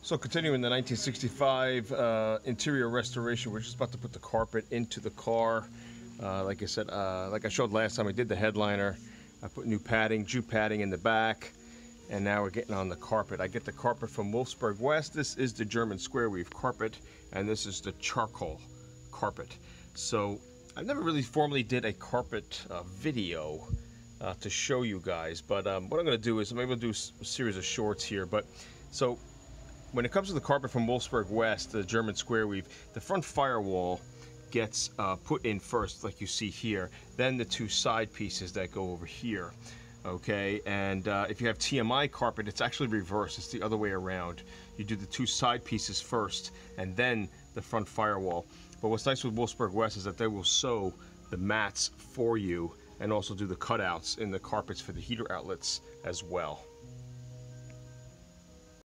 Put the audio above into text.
So continuing the 1965 interior restoration, we're just about to put the carpet into the car. Like I said, like I showed last time, I did the headliner. I put new padding, jute padding in the back, and now we're getting on the carpet. I get the carpet from Wolfsburg West. This is the German square weave carpet, and this is the charcoal carpet. So I've never really formally did a carpet video to show you guys, but what I'm going to do is I'm able to do a series of shorts here. But so when it comes to the carpet from Wolfsburg West, the German square weave, the front firewall gets put in first, like you see here, then the two side pieces that go over here. Okay, and if you have TMI carpet, it's actually reversed. It's the other way around. You do the two side pieces first and then the front firewall. But what's nice with Wolfsburg West is that they will sew the mats for you and also do the cutouts in the carpets for the heater outlets as well.